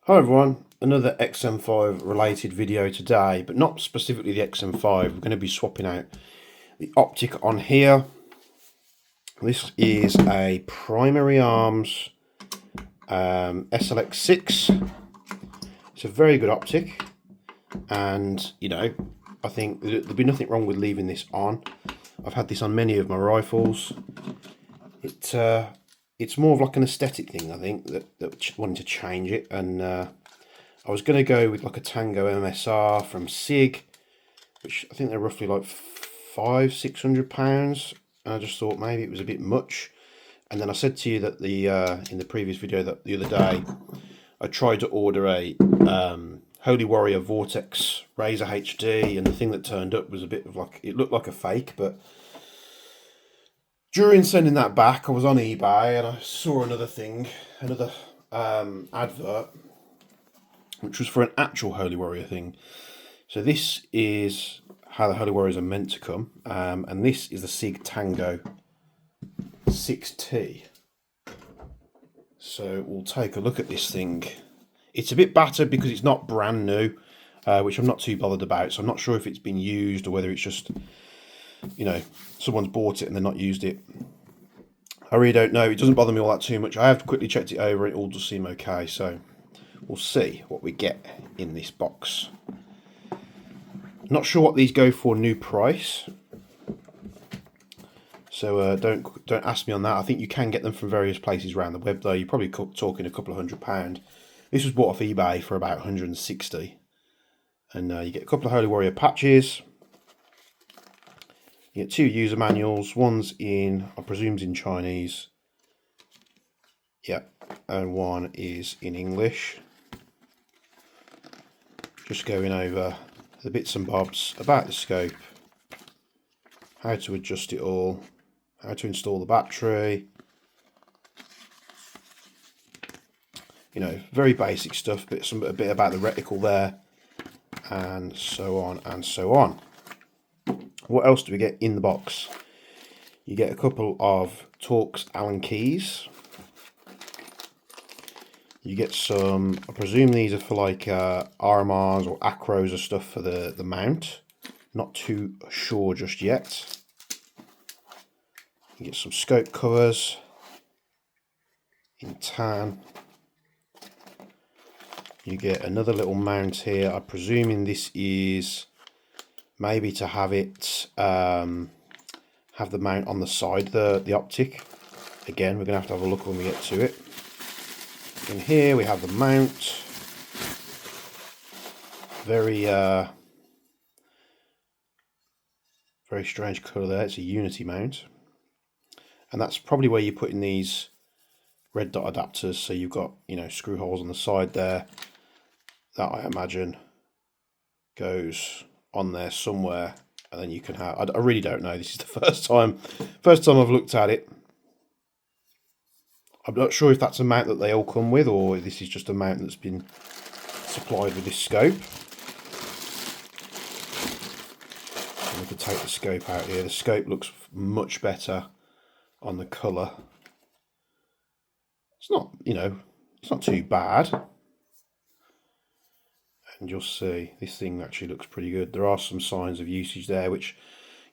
Hi everyone, another XM5 related video today, but not specifically the XM5. We're going to be swapping out the Optic on here. This is a Primary Arms SLX6. It's a very good Optic, and I think there'd be nothing wrong with leaving this on. I've had this on many of my rifles. It's more of like an aesthetic thing, I think, that wanting to change it, and I was going to go with like a Tango MSR from Sig, which I think they're roughly like £500–600, and I just thought maybe it was a bit much. And then I said to you that in the previous video that the other day I tried to order a Holy Warrior Vortex Razor HD, and the thing that turned up was a bit of like, it looked like a fake, but during sending that back, I was on eBay and I saw another advert, which was for an actual Holy Warrior thing. So this is how the Holy Warriors are meant to come, and this is the Sig TANGO6T. So we'll take a look at this thing. It's a bit battered because it's not brand new, which I'm not too bothered about. So I'm not sure if it's been used or whether it's just, someone's bought it and they're not used it. I really don't know. It doesn't bother me all that too much. I have quickly checked it over. It all does seem okay. So we'll see what we get in this box. Not sure what these go for new price. So don't ask me on that. I think you can get them from various places around the web though. You're probably talking a couple of £100. This was bought off eBay for about 160. And you get a couple of Holy Warrior patches. You get two user manuals. One's in, I presume, in Chinese. Yep, and one is in English. Just going over the bits and bobs about the scope, how to adjust it all, how to install the battery. Very basic stuff, but a bit about the reticle there, and so on and so on. What else do we get in the box? You get a couple of Torx Allen keys. You get some, I presume these are for like RMRs or acros or stuff for the mount. Not too sure just yet. You get some scope covers in tan. You get another little mount here. I'm presuming this is maybe to have it have the mount on the side, the Optic. Again, we're going to have a look when we get to it. In here we have the mount. Very strange colour there. It's a Unity mount, and that's probably where you're putting these red dot adapters. So you've got screw holes on the side there. That, I imagine, goes on there somewhere, and then you can have, I really don't know. This is the first time I've looked at it. I'm not sure if that's a mount that they all come with, or if this is just a mount that's been supplied with this scope. And we can take the scope out here. The scope looks much better on the colour. It's not, it's not too bad. And you'll see this thing actually looks pretty good. There are some signs of usage there, which,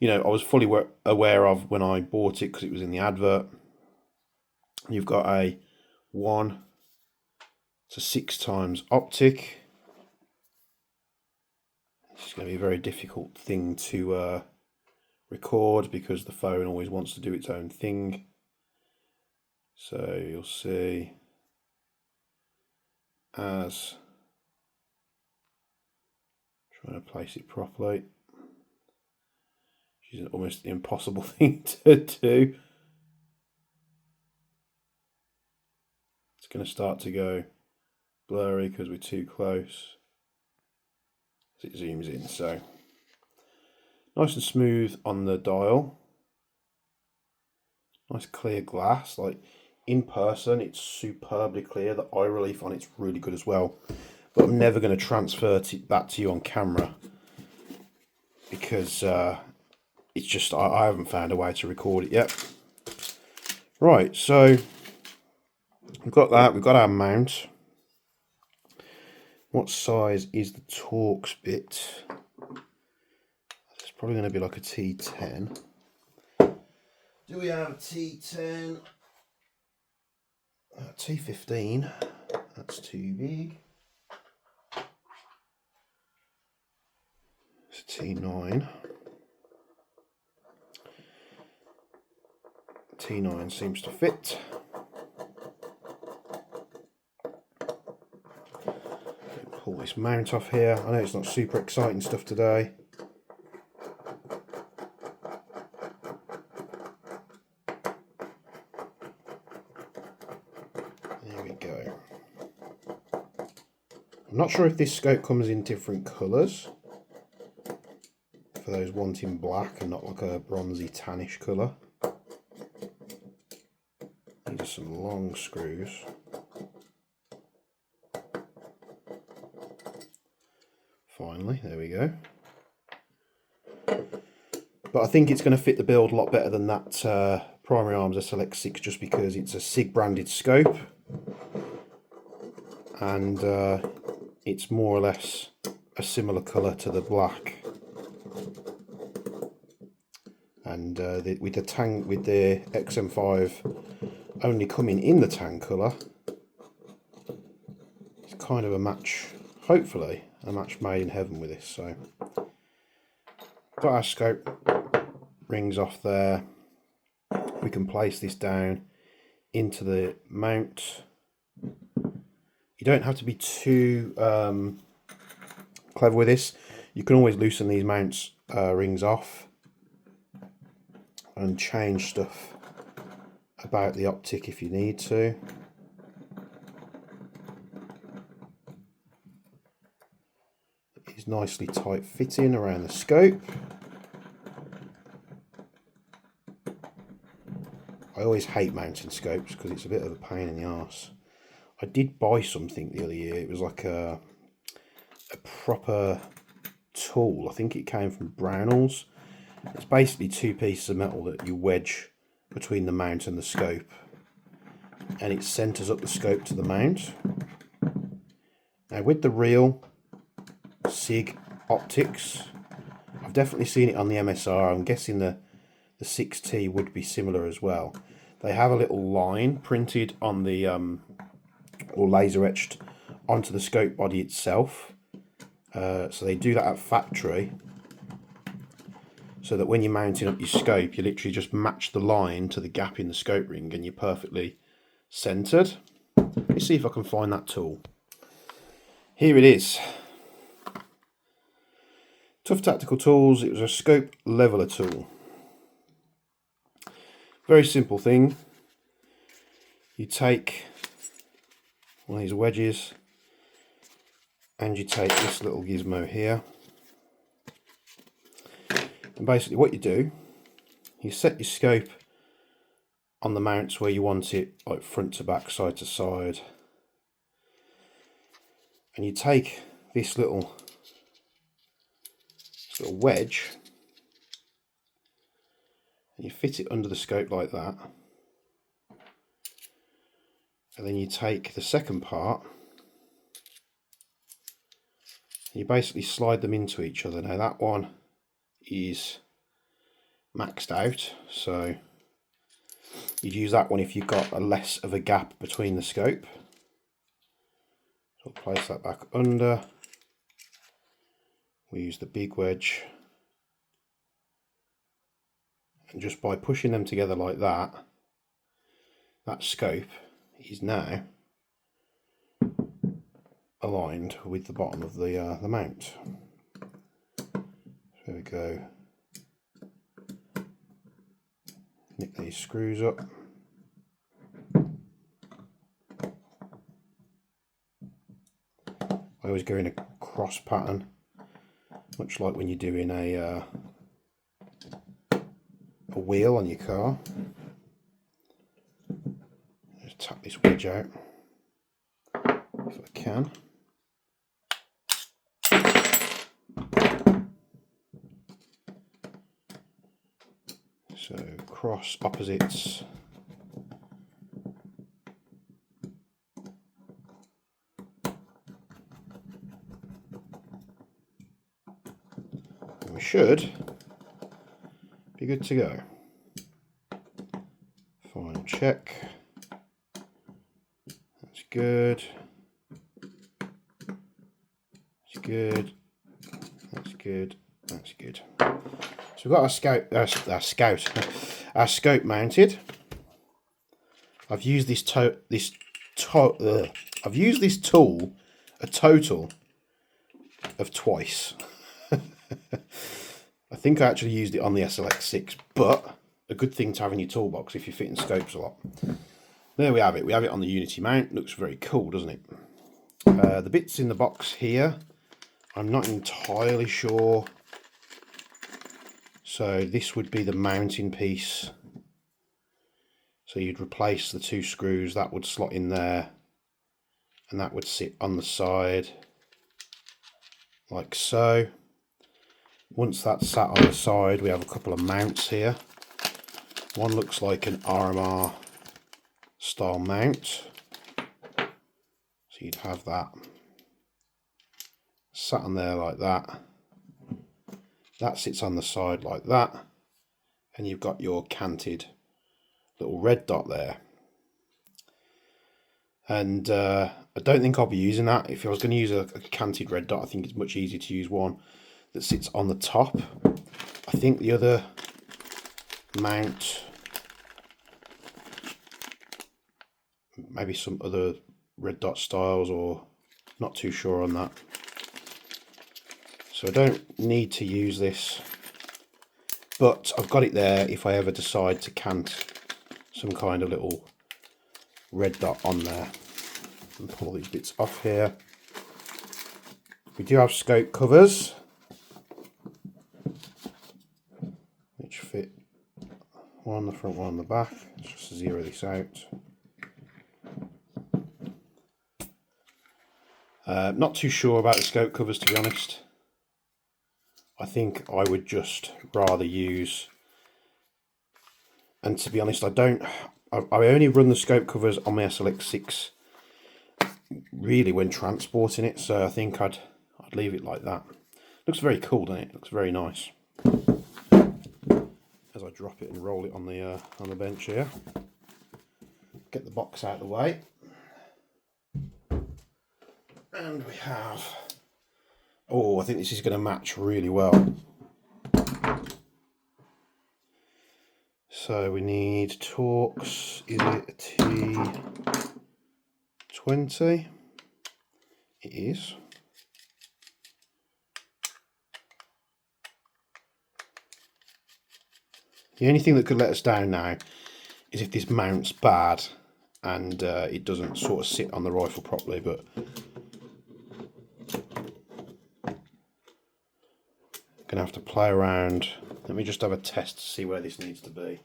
I was fully aware of when I bought it because it was in the advert. You've got a 1 to 6 times optic. This is going to be a very difficult thing to record because the phone always wants to do its own thing. So you'll see as trying to place it properly, which is an almost impossible thing to do. It's going to start to go blurry because we're too close as it zooms in. So nice and smooth on the dial. Nice clear glass. Like in person, it's superbly clear. The eye relief on it's really good as well. But I'm never going to transfer that to you on camera because it's just I haven't found a way to record it yet. Right, so we've got that. We've got our mount. What size is the Torx bit? It's probably going to be like a T10. Do we have a T10? T15. That's too big. It's a T9. T9 seems to fit. Pull this mount off here. I know it's not super exciting stuff today. There we go. I'm not sure if this scope comes in different colours, for those wanting black and not like a bronzy tannish colour. These are some long screws. Finally, there we go. But I think it's going to fit the build a lot better than that Primary Arms SLX6, just because it's a Sig branded scope, and it's more or less a similar colour to the black. And with the XM5 only coming in the tan colour, it's kind of a match, hopefully a match made in heaven with this. So got our scope rings off there. We can place this down into the mount. You don't have to be too clever with this. You can always loosen these mounts rings off and change stuff about the Optic if you need to. It's nicely tight fitting around the scope. I always hate mounting scopes because it's a bit of a pain in the arse. I did buy something the other year. It was like a proper tool. I think it came from Brownells. It's basically two pieces of metal that you wedge between the mount and the scope, and it centers up the scope to the mount. Now with the real Sig optics, I've definitely seen it on the MSR. I'm guessing the 6T would be similar as well. They have a little line printed on the or laser etched onto the scope body itself. So they do that at factory, so that when you're mounting up your scope, you literally just match the line to the gap in the scope ring and you're perfectly centered. Let me see if I can find that tool. Here it is. Tough Tactical Tools. It was a scope leveler tool. Very simple thing. You take one of these wedges and you take this little gizmo here, and basically what you do, you set your scope on the mounts where you want it, like front to back, side to side, and you take this little wedge and you fit it under the scope like that, and then you take the second part and you basically slide them into each other. Now that one is maxed out, so you'd use that one if you've got a less of a gap between the scope. So I'll place that back under. We use the big wedge, and just by pushing them together like that, that scope is now aligned with the bottom of the mount. There we go. Nick these screws up. I always go in a cross pattern, much like when you're doing a wheel on your car. Just tap this wedge out if I can. So cross opposites. we should be good to go. Final check. That's good. That's good. That's good. That's good. So we've got our scope mounted. I've used this tool a total of twice. I think I actually used it on the SLX6, but a good thing to have in your toolbox if you're fitting scopes a lot. There we have it. We have it on the Unity mount. Looks very cool, doesn't it? The bits in the box here, I'm not entirely sure. So this would be the mounting piece. So you'd replace the 2 screws, that would slot in there, and that would sit on the side, like so. Once that's sat on the side, we have a couple of mounts here. One looks like an RMR style mount. So you'd have that sat on there like that. That sits on the side like that. And you've got your canted little red dot there. And I don't think I'll be using that. If I was going to use a canted red dot, I think it's much easier to use one that sits on the top. I think the other mount, maybe some other red dot styles, or not too sure on that. So I don't need to use this, but I've got it there if I ever decide to cant some kind of little red dot on there. And pull these bits off here. We do have scope covers which fit one on the front, one on the back. Let's just zero this out. Not too sure about the scope covers, to be honest. I think I would just rather use, and to be honest, I only run the scope covers on my SLX6 really when transporting it, so I think I'd leave it like that. Looks very cool, doesn't it? Looks very nice. As I drop it and roll it on the bench here, get the box out of the way, and we have. Oh, I think this is going to match really well. So we need Torx. Is it a T20? It is. The only thing that could let us down now is if this mounts bad and it doesn't sort of sit on the rifle properly, but gonna have to play around. Let me just have a test to see where this needs to be.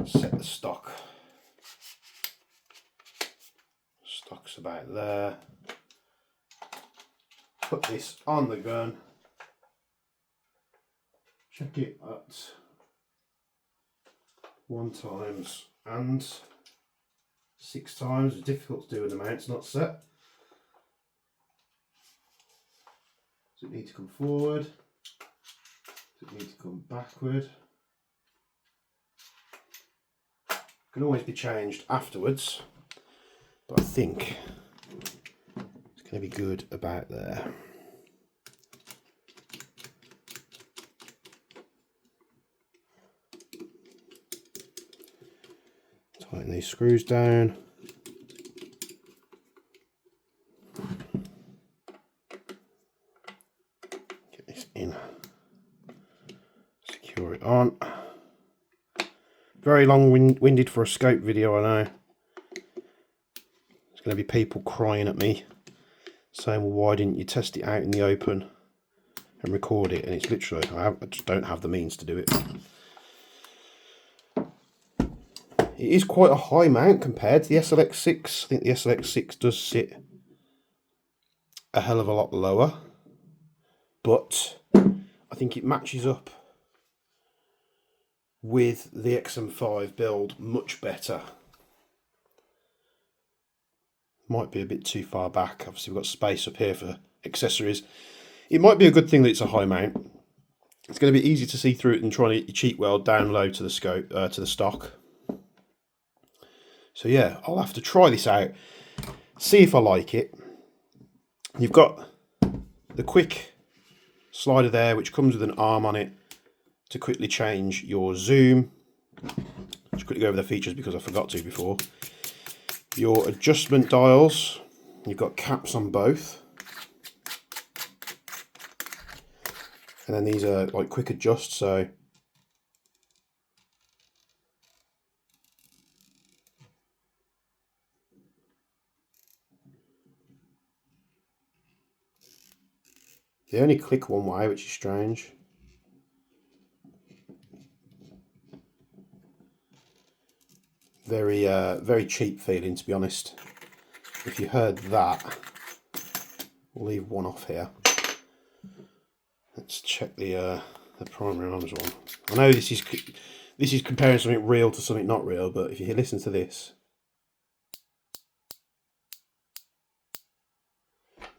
Set the stock. Stock's about there. Put this on the gun. Check it at 1 times and 6 times. It's difficult to do when the mount's not set. Does it need to come forward? Does it need to come backward? Can always be changed afterwards, but I think it's going to be good about there. Tighten these screws down. In, secure it on. Very long-winded for a scope video, I know. There's going to be people crying at me saying, well, why didn't you test it out in the open and record it? And it's literally, I just don't have the means to do it. It is quite a high mount compared to the SLX6. I think the SLX6 does sit a hell of a lot lower, but I think it matches up with the XM5 build much better. Might be a bit too far back. Obviously we've got space up here for accessories. It might be a good thing that it's a high mount. It's going to be easy to see through it than trying to get your cheek weld down low to the scope, to the stock. So yeah, I'll have to try this out, see if I like it. You've got the quick slider there, which comes with an arm on it to quickly change your zoom. Just quickly go over the features because I forgot to before. Your adjustment dials, you've got caps on both. And then these are like quick adjust, so they only click one way, which is strange. Very cheap feeling, to be honest. If you heard that, we'll leave one off here. Let's check the primary arms one. I know this is comparing something real to something not real, but if you listen to this,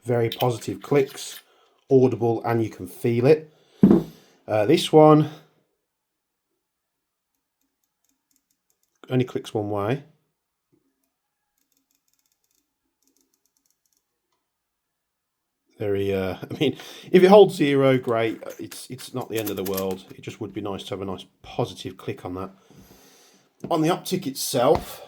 very positive clicks, audible, and you can feel it. This one only clicks one way. I mean, if it holds 0, great. It's not the end of the world. It just would be nice to have a nice positive click on that. On the Optic itself,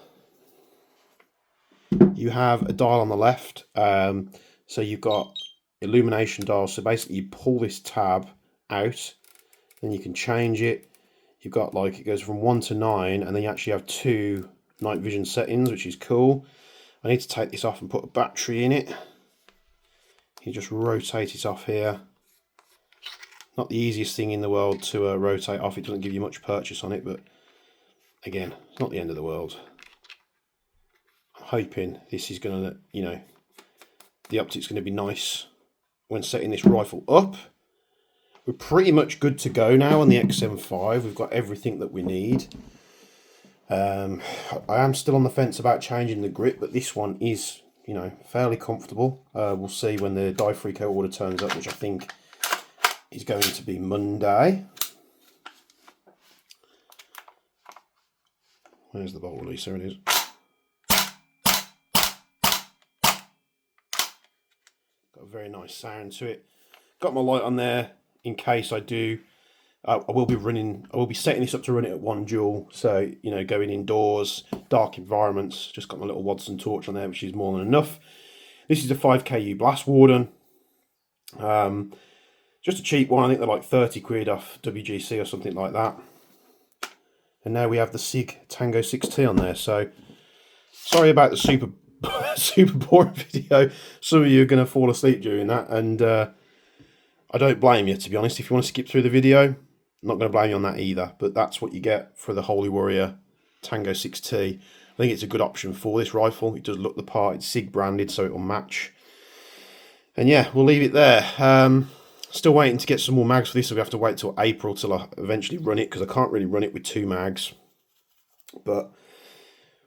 you have a dial on the left. So you've got illumination dials. So basically you pull this tab out, then you can change it. You've got like, it goes from 1 to 9, and then you actually have 2 night vision settings, which is cool. I need to take this off and put a battery in it. You just rotate it off here. Not the easiest thing in the world to rotate off. It doesn't give you much purchase on it, but again, it's not the end of the world. I'm hoping this is going to, you know, the Optic's going to be nice when setting this rifle up. We're pretty much good to go now on the XM5. We've got everything that we need. I am still on the fence about changing the grip, but this one is, you know, fairly comfortable. We'll see when the Die Freako order turns up, which I think is going to be Monday. Where's the bolt release? There it is. Got a very nice sound to it. Got my light on there in case I do. I will be setting this up to run it at 1 joule. So, you know, going indoors, dark environments. Just got my little Watson torch on there, which is more than enough. This is a 5KU Blast Warden. Just a cheap one. I think they're like 30 quid off WGC or something like that. And now we have the Sig TANGO6T on there. So, sorry about the super boring video. Some of you are going to fall asleep during that. And I don't blame you, to be honest. If you want to skip through the video, I'm not going to blame you on that either. But that's what you get for the Holy Warrior TANGO6T. I think it's a good option for this rifle. It does look the part. It's Sig branded, so it will match. And yeah, we'll leave it there. Still waiting to get some more mags for this, so we have to wait till April till I eventually run it, because I can't really run it with 2 mags. But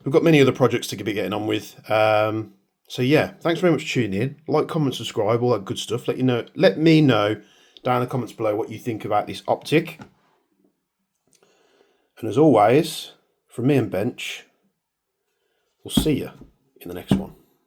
we've got many other projects to be getting on with. So yeah, thanks very much for tuning in. Like, comment, subscribe, all that good stuff. Let me know down in the comments below what you think about this Optic. And as always, from me and Bench, we'll see you in the next one.